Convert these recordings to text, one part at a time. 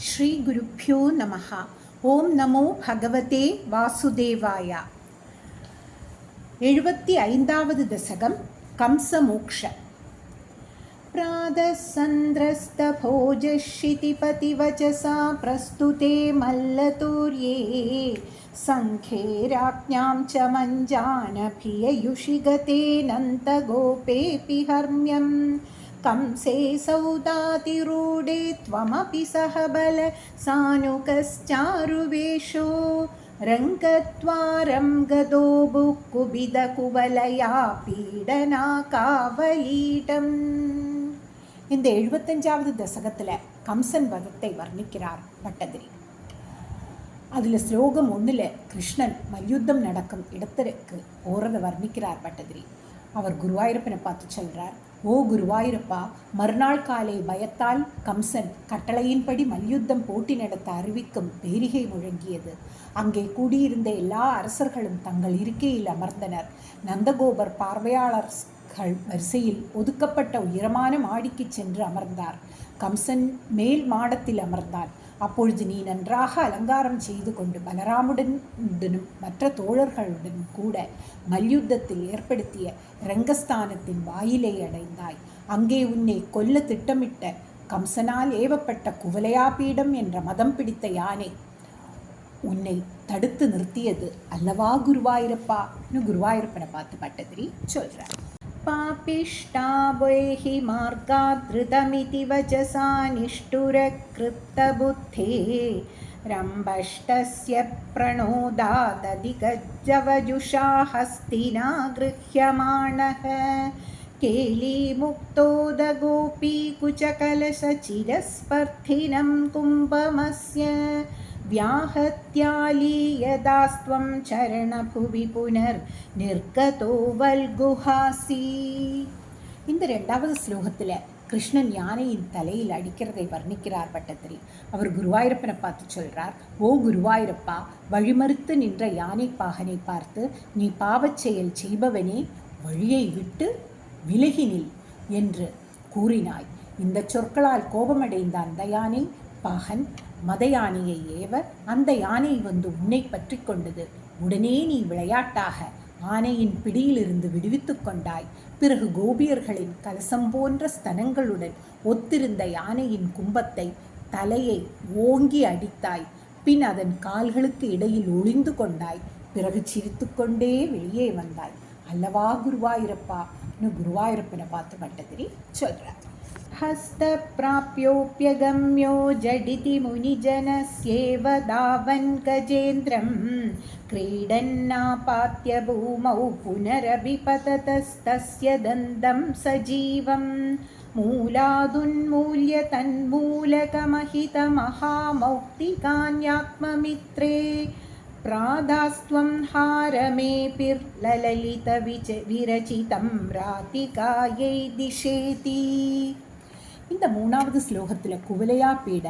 ஸ்ரீ குருப்யோ நமஹ. ஓம் நமோ பகவதே வாசுதேவாய. 75வது தசகம் கம்சமோக்ஷ. प्रादसन्द्रस्तभोजशितिपतिवचसा प्रस्तुते मल्लतूर्ये सङ्ख्ये राज्ञां च मञ्जानभिययुषि गते नन्तगोपेऽपि हर्म्यं कंसे सौदातिरूढे त्वमपि सह बल सानुकश्चारुवेषो रङ्गद्वारं गदो बुक्कुबिदकुवलया पीडना कावलीटम्. இந்த 75வது தசகத்தில் கம்சன் வதத்தை வர்ணிக்கிறார் பட்டதிரி. அதில் ஸ்லோகம் 1 கிருஷ்ணன் மல்யுத்தம் நடக்கும் இடத்திற்கு போகிறத வர்ணிக்கிறார் பட்டதிரி. அவர் குருவாயூரப்பனை பார்த்து சொல்கிறார், ஓ குருவாயூரப்பா, மறுநாள் காலை பயத்தால் கம்சன் கட்டளையின்படி மல்யுத்தம் போட்டி நடத்த அறிவிக்கும் பேரிகை முழங்கியது. அங்கே கூடியிருந்த எல்லா அரசர்களும் தங்கள் இருக்கையில் அமர்ந்தனர். நந்தகோபர் பார்வையாளர் வரிசையில் ஒதுக்கப்பட்ட உயரமான மாடிக்கு சென்று அமர்ந்தார். கம்சன் மேல் மாடத்தில் அமர்ந்தான். அப்பொழுது நீ நன்றாக அலங்காரம் செய்து கொண்டு பலராமுடனும் மற்ற தோழர்களுடன் கூட மல்யுத்தத்தில் ஏற்படுத்திய ரங்கஸ்தானத்தின் வாயிலை அடைந்தாய். அங்கே உன்னை கொல்ல திட்டமிட்ட கம்சனால் ஏவப்பட்ட குவலையாபீடம் என்ற மதம் பிடித்த யானை உன்னை தடுத்து நிறுத்தியது அல்லவா குருவாயூரப்பா? குருவாயூரப்பனை பார்த்து பட்டதிரி சொல்றார். पापिष्टा वैहि मार्गाद्धृतमिति वचसा निष्ठुरकृप्तबुद्धे रम्भष्टस्य प्रणोदादधिगज्जवजुषा हस्तिना गृह्यमाणः केलीमुक्तोदगोपीकुचकलशचिरस्पर्धिनं कुम्भमस्य व्याहत्यालीयदास्त्वं चरणभुवि पुनर्निर्गतो वल्गुहासी. இந்த 2வது ஸ்லோகத்தில் கிருஷ்ணன் யானையின் தலையில் அடிக்கிறதை வர்ணிக்கிறார் பட்டத்திரி. அவர் குருவாயூரப்பனை பார்த்து சொல்கிறார், ஓ குருவாயூரப்பா, வழிமறுத்து நின்ற யானை பாகனை பார்த்து, நீ பாவச் செயல் செய்பவனே, வழியை விட்டு விலகினில் என்று கூறினாய். இந்த சொற்களால் கோபமடைந்த அந்த யானை பாகன் மத யானையை ஏவ அந்த யானை வந்து உன்னை பற்றி கொண்டது. உடனே நீ விளையாட்டாக ஆனையின் பிடியிலிருந்து விடுவித்து கொண்டாய். பிறகு கோபியர்களின் கலசம் போன்ற ஸ்தனங்களுடன் ஒத்திருந்த யானையின் கும்பத்தை தலையை ஓங்கி அடித்தாய். பின் அதன் கால்களுக்கு இடையில் ஒளிந்து கொண்டாய். பிறகு சிரித்து கொண்டே வெளியே வந்தாய் அல்லவா குருவாயூரப்பா? குருவாயூரப்பனை பார்த்து பட்டதிரி சொல்றார். हस्तप्राप्योऽप्यगम्यो जडिति मुनिजनस्येव धावन् गजेन्द्रं क्रीडन्नापात्य भूमौ पुनरभिपततस्तस्य दन्तं सजीवं मूलादुन्मूल्य तन्मूलकमहितमहामौक्तिकान्यात्ममित्रे प्रादास्त्वं हारमेऽपिर्ललितविरचितं रातिकायै दिशेति. இந்த 3வது ஸ்லோகத்தில் குவலையா பீட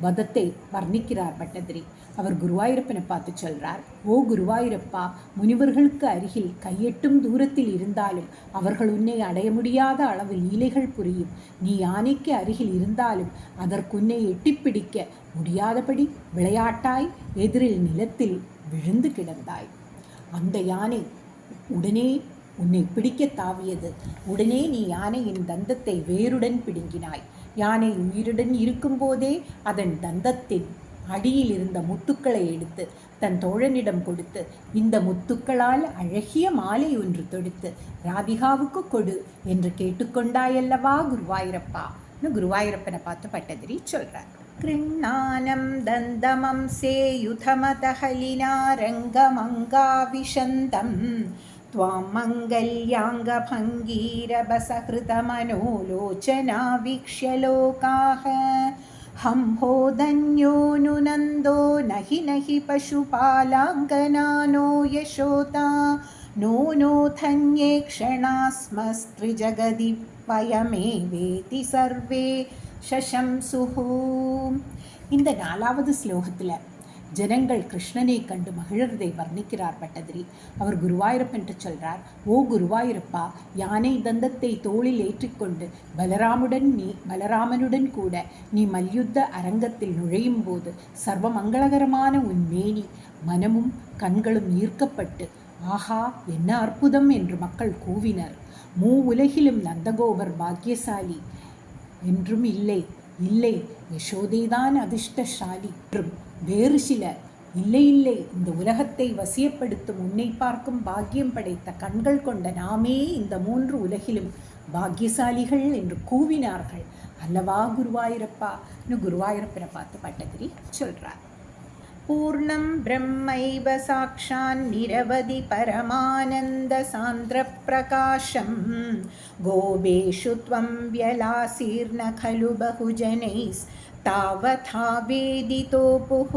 வதத்தை வர்ணிக்கிறார் பட்டதிரி. அவர் குருவாயூரப்பனை பார்த்து சொல்றார், ஓ குருவாயூரப்பா, முனிவர்களுக்கு அருகில் கையெட்டும் தூரத்தில் இருந்தாலும் அவர்கள் உன்னை அடைய முடியாத அளவு லீலைகள் புரியும். நீ யானைக்கு அருகில் இருந்தாலும் அதற்குன்னை எட்டிப்பிடிக்க முடியாதபடி விளையாட்டாய் எதிரில் நிலத்தில் விழுந்து கிடந்தாய். அந்த யானை உடனே உன்னை பிடிக்க தாவியது. உடனே நீ யானையின் தந்தத்தை வேருடன் பிடுங்கினாய். யானை உயிருடன் இருக்கும்போதே அதன் தந்தத்தின் அடியில் இருந்த முத்துக்களை எடுத்து தன் தோழனிடம் கொடுத்து, இந்த முத்துக்களால் அழகிய மாலை ஒன்று தொடுத்து ராதிகாவுக்கு கொடு என்று கேட்டுக்கொண்டாயல்லவா குருவாயூரப்பா? குருவாயூரப்பனை பார்த்து பட்டதிரி சொல்றார். கிருண்ணானம் தந்தமம் சேயுதமதஹலினா ரங்கமங்காவிஷந்தம் त्वां मङ्गल्याङ्गभङ्गीरभसहृतमनोलोचना वीक्ष्य लोकाः हंहो धन्योऽनुनन्दो नहि नहि पशुपालाङ्गना नो यशोता नो नो धन्ये क्षणास्मस्त्रिजगदि वयमेवेति सर्वे शशंसुः. இந்த 4வது ஸ்லோகத்தில் ஜனங்கள் கிருஷ்ணனை கண்டு மகிழறதை வர்ணிக்கிறார் பட்டதிரி. அவர் குருவாயூரப்பன் என்று சொல்றார். ஓ குருவாயூரப்பா, யானை தந்தத்தை தோளில் ஏற்றிக்கொண்டு பலராமனுடன் கூட நீ மல்யுத்த அரங்கத்தில் நுழையும் போது சர்வ மங்களகரமான உன் மேனி மனமும் கண்களும் ஈர்க்கப்பட்டு ஆஹா என்ன அற்புதம் என்று மக்கள் கூவினர். உலகிலும் நந்தகோபர் பாக்கியசாலி என்றும் இல்லை, இல்லை யசோதைதான் அதிர்ஷ்டசாலி என்றும் வேறு சிலர் இல்லை இல்லை, இந்த உலகத்தை வசியப்படுத்தும் உன்னை பார்க்கும் பாக்கியம் படைத்த கண்கள் கொண்ட நாமே இந்த 3 உலகிலும் பாக்கியசாலிகள் என்று கூவினார்கள் அல்லவா குருவாயூரப்பா. குருவாயூரப்பனை பார்த்து பட்டதிரி சொல்றார். பூர்ணம் பிரம்மைவ சாக்ஷான் நிரவதி பரமானந்த சாந்திர பிரகாசம் கோபேஷு த்வம் வியலாசீர்ண கலு பகுஜனைஸ் தாவதா வேதிதோபுः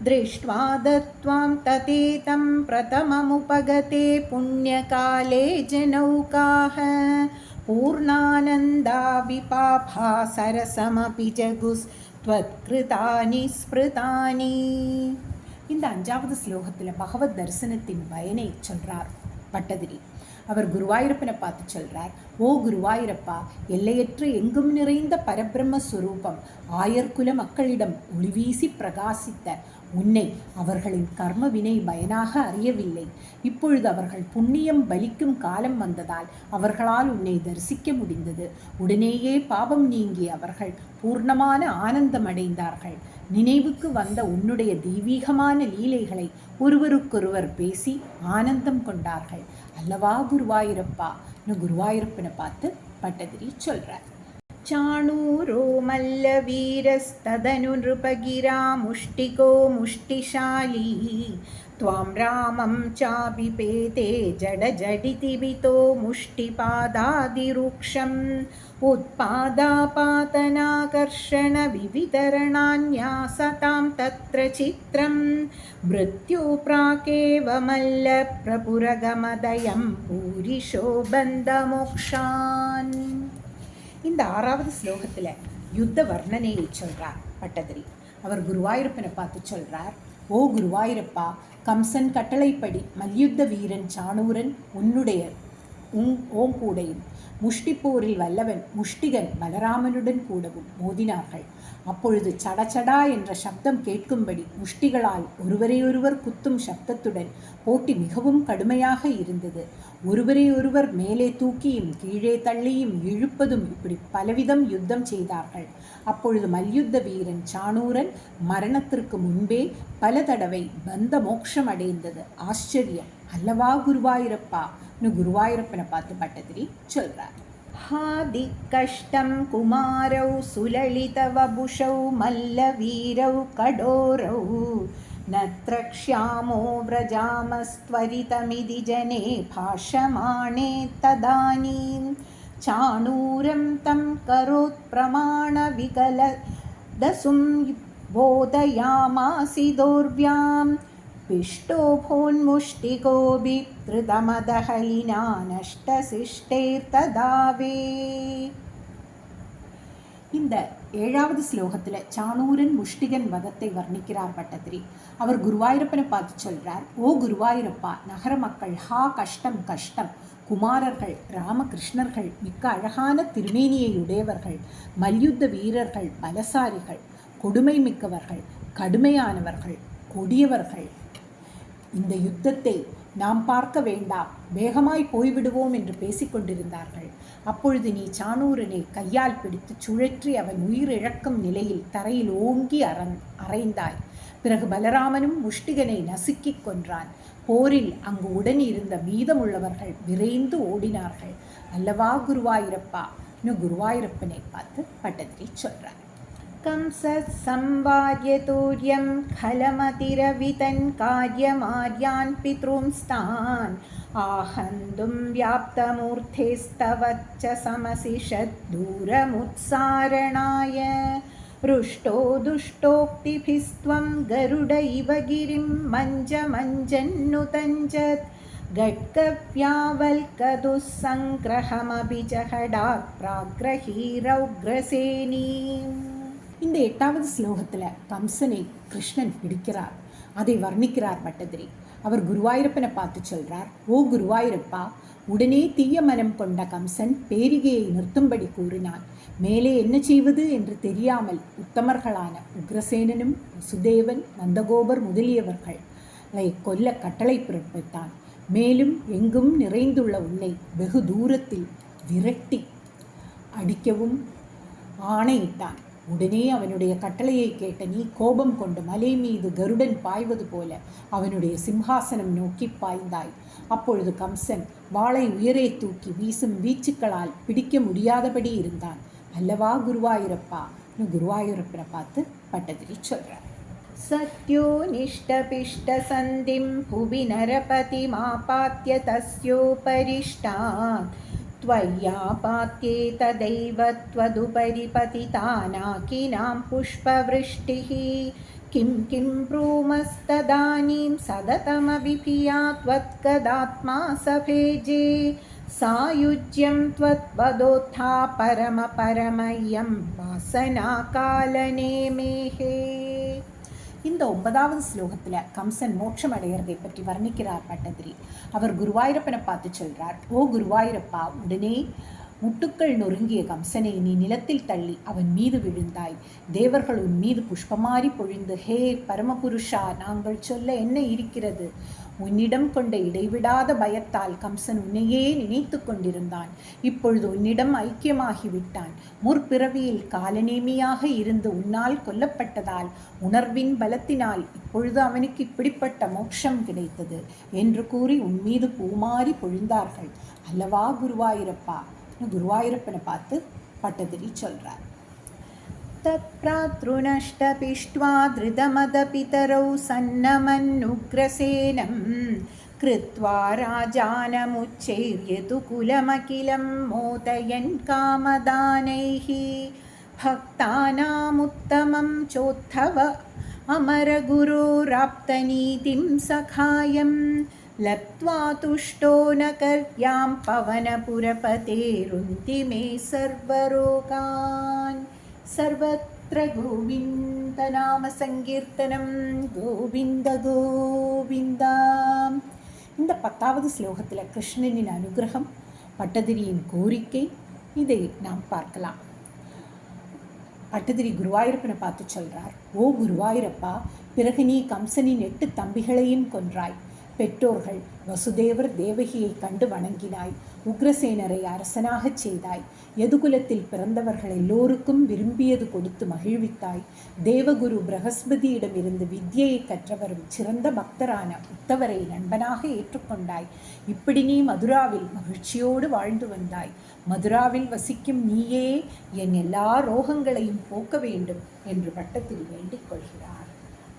दृष्ट्वा दत्त्वां ततेतं प्रथममुपगते पुण्यकाले जनौकाः पूर्णानन्दा विपापा सरसमपि जगुस्त्वत्कृतानि स्मृतानि. இந்த 5வது ஸ்லோகத்தில் பகவத் தரிசனத்தின் பயனை சொல்றார் பட்டதிரி. அவர் குருவாயூரப்பனை பார்த்து சொல்றார். ஓ குருவாயூரப்பா, எல்லையற்ற எங்கும் நிறைந்த பரபிரம்ம ஸ்வரூபம் ஆயர்குல மக்களிடம் ஒளிவீசி பிரகாசித்த உன்னை அவர்களின் கர்ம வினை பயனாக அறியவில்லை. இப்பொழுது அவர்கள் புண்ணியம் பலிக்கும் காலம் வந்ததால் அவர்களால் உன்னை தரிசிக்க முடிந்தது. உடனேயே பாபம் நீங்கி அவர்கள் பூர்ணமான ஆனந்தம் அடைந்தார்கள். நினைவுக்கு வந்த உன்னுடைய தெய்வீகமான லீலைகளை ஒருவருக்கொருவர் பேசி ஆனந்தம் கொண்டார்கள் அல்லவா குருவாயூரப்பா. குருவாயூரப்பனை பார்த்து பட்டதிரி சொல்றார். चाणूरो मल्लवीरस्तदनु नृपगिरा मुष्टिको मुष्टिशाली त्वां रामं चाभिपेते जडजडितिबितो मुष्टिपादादिरुक्षम् उत्पादापातनाकर्षणविवितरणान्यासतां तत्र चित्रं मृत्युप्राकेव मल्लप्रपुरगमदयं पूरिशो बन्धमोक्षान्. இந்த 6வது ஸ்லோகத்தில் யுத்த வர்ணனையை சொல்றார் பட்டதிரி. அவர் குருவாயூரப்பனை பார்த்து சொல்றார். ஓ குருவாயூரப்பா, கம்சன் கட்டளைப்படி மல்யுத்த வீரன் சாணூரன் உன்னுடைய ஓம் கூடையும் முஷ்டிப்போரில் வல்லவன் முஷ்டிகன் பலராமனுடன் கூடவும் மோதினார்கள். அப்பொழுது சடச்சடா என்ற சப்தம் கேட்கும்படி முஷ்டிகளால் ஒருவரையொருவர் குத்தும் சப்தத்துடன் போட்டி மிகவும் கடுமையாக இருந்தது. ஒருவரையொருவர் மேலே தூக்கியும் கீழே தள்ளியும் இழுப்பதும் இப்படி பலவிதம் யுத்தம் செய்தார்கள். அப்பொழுது மல்யுத்த வீரன் சாணூரன் மரணத்திற்கு முன்பே பல தடவை பந்த மோட்சம் அடைந்தது. ஆச்சரியம் அல்லவா குருவாயூரப்பா. குருவாயூரப்பனை பார்த்து பட்டதிரி சொல்றார். हादि कष्टं कुमारौ सुललितवपुषौ मल्लवीरौ कडोरौ नत्र क्ष्यामो व्रजामस्त्वरितमिति जने भाषमाणे तदानीं चाणूरं तं करोत्प्रमाणविकलदसुं बोधयामासि दोर्व्यां पिष्टो भोन्मुष्टिकोऽपि धृतमदहलिना नष्टसिष्टेर्तदावे. இந்த 7வது ஸ்லோகத்தில் சாணூரன் முஷ்டிகன் வதத்தை வர்ணிக்கிறார் பட்டதிரி. அவர் குருவாயூரப்பனை பார்த்து சொல்றார். ஓ குருவாயூரப்பா, நகர மக்கள் ஹா கஷ்டம் கஷ்டம். குமாரர்கள் ராமகிருஷ்ணர்கள் மிக்க அழகான திருமேனியை உடையவர்கள், மல்யுத்த வீரர்கள் பலசாரிகள், கொடுமை மிக்கவர்கள், கடுமையானவர்கள், கொடியவர்கள். இந்த யுத்தத்தை நாம் பார்க்க வேண்டாம், வேகமாய் போய்விடுவோம் என்று பேசிக்கொண்டிருந்தார்கள். அப்பொழுது நீ சாணூரனை கையால் பிடித்து சுழற்றி அவன் உயிரிழக்கும் நிலையில் தரையில் ஓங்கி அறைந்தாய். பிறகு பலராமனும் முஷ்டிகனை நசுக்கிக் கொன்றான். போரில் அங்கு உடன் இருந்த மீதமுள்ளவர்கள் விரைந்து ஓடினார்கள் அல்லவா குருவாயூரப்பா. குருவாயூரப்பனை பார்த்து பட்டதிரி சொல்றார். कंसत् संवार्यतूर्यं खलमतिरवितन् कार्यमार्यान् पितॄंस्तान् आहन्तुं व्याप्तमूर्तेस्तव च समसिषद्दूरमुत्सारणाय रुष्टो दुष्टोक्तिभिस्त्वं गरुड इव गिरिं मञ्जन्नुतञ्जत् गट्कव्यावल्कदुःसङ्ग्रहमपि च हडात् प्राग्रहीरौग्रसेनी. இந்த 8வது ஸ்லோகத்தில் கம்சனை கிருஷ்ணன் பிடிக்கிறார். அதை வர்ணிக்கிறார் பட்டதிரி. அவர் குருவாயூரப்பனை பார்த்து சொல்றார், ஓ குருவாயூரப்பா, உடனே தீய மனம் கொண்ட கம்சன் பேரிகையை நிறுத்தும்படி கூறினான். மேலே என்ன செய்வது என்று தெரியாமல் உத்தமர்களான உக்ரசேனனும் வசுதேவன் நந்தகோபர் முதலியவர்களை கொல்ல கட்டளை பிறப்பித்தான். மேலும் எங்கும் நிறைந்துள்ள உன்னை வெகு தூரத்தில் விரட்டி அடிக்கவும் ஆணையிட்டான். உடனே அவனுடைய கட்டளையை கேட்ட நீ கோபம் கொண்டு மலை மீது கருடன் பாய்வது போல அவனுடைய சிம்ஹாசனம் நோக்கி பாய்ந்தாய். அப்பொழுது கம்சன் வாளை உயரே தூக்கி வீசும் வீச்சுக்களால் பிடிக்க முடியாதபடி இருந்தான். அல்லவா குருவாயூரப்பா? குருவாயூரப்பனை பார்த்து பட்டதிரி சொல்றார். சத்யோ நிஷ்டபிஷ்ட சந்திம் புவி நரபதி மாபாத்ய தஸ்யோபரிஷ்டான் त्वय्यापात्ये तदैव त्वदुपरि पतितानाकिनां पुष्पवृष्टिः किं किं ब्रूमस्तदानीं सततमभिपिया त्वत्कदात्मा सभेजे सायुज्यं त्वत्पदोत्था परमपरमयं वासनाकालनेमेहे. இந்த 9வது ஸ்லோகத்தில் கம்சன் மோட்சம் அடைகிறதை பற்றி வர்ணிக்கிறார் பட்டதிரி. அவர் குருவாயூரப்பனை பார்த்து சொல்றார், ஓ குருவாயூரப்பா, உடனே முட்டுக்கள் நொறுங்கிய கம்சனை நீ நிலத்தில் தள்ளி அவன் மீது விழுந்தாய். தேவர்கள் உன் மீது புஷ்பமாரி பொழிந்து, ஹே பரமபுருஷா, நாங்கள் சொல்ல என்ன இருக்கிறது? உன்னிடம் கொண்ட இடைவிடாத பயத்தால் கம்சன் உன்னையே நினைத்து கொண்டிருந்தான். இப்பொழுது உன்னிடம் ஐக்கியமாகிவிட்டான். முற்பிறவியில் காலநேமியாக இருந்து உன்னால் கொல்லப்பட்டதால் உணர்வின் பலத்தினால் இப்பொழுது அவனுக்கு இப்படிப்பட்ட மோட்சம் கிடைத்தது என்று கூறி உன் மீது பூமாரி பொழிந்தார்கள். அல்லவா குருவாயூரப்பா? குருவாயூரப்பனை பார்த்து பட்டதிரி சொல்றார். तत्प्रातृनष्टपिष्ट्वा धृतमदपितरौ सन्नमन्नुग्रसेनं कृत्वा राजानमुच्चैर्यतु कुलमखिलं मोदयन् कामदानैः भक्तानामुत्तमं चोत्थव अमरगुरोराप्तनीतिं सखायं लब्ध्वा तुष्टो न कर्यां पवनपुरपतेरुन्ति मे सर्वरोगान्. सर्वत्र गोविन्दनाम सङ्कीर्तनं கோவிந்த கோவிந்தா. இந்த 10வது ஸ்லோகத்தில் கிருஷ்ணனின் அனுகிரகம், பட்டதிரியின் கோரிக்கை, இதை நாம் பார்க்கலாம். பட்டதிரி குருவாயூரப்பனை பார்த்து சொல்றார், ஓ குருவாயூரப்பா, பிறகு நீ கம்சனின் 8 தம்பிகளையும் கொன்றாய். பெற்றோர்கள் வசுதேவர் தேவகியை கண்டு வணங்கினாய். உக்ரசேனரை அரசனாகச் செய்தாய். யதுகுலத்தில் பிறந்தவர்கள் எல்லோருக்கும் விரும்பியது கொடுத்து மகிழ்வித்தாய். தேவகுரு பிரகஸ்பதியிடமிருந்து வித்யை கற்றவரும் சிறந்த பக்தரான உத்தவரை நண்பனாக ஏற்றுக்கொண்டாய். இப்படி நீ மதுராவில் மகிழ்ச்சியோடு வாழ்ந்து வந்தாய். மதுராவில் வசிக்கும் நீயே என் எல்லா ரோகங்களையும் போக்க வேண்டும் என்று பட்டத்தில் வேண்டிக் கொள்கிறார்.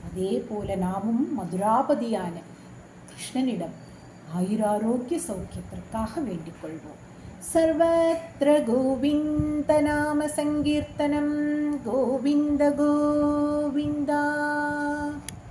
அதே போல நாமும் மதுராபதியான கிருஷ்ணனிடம் ஆயுராரோக்கிய சௌக்கியத்திற்காக வேண்டிக் கொள்வோம். சர்வத்ர கோவிந்த நாம சங்கீர்த்தனம் கோவிந்த கோவிந்தா.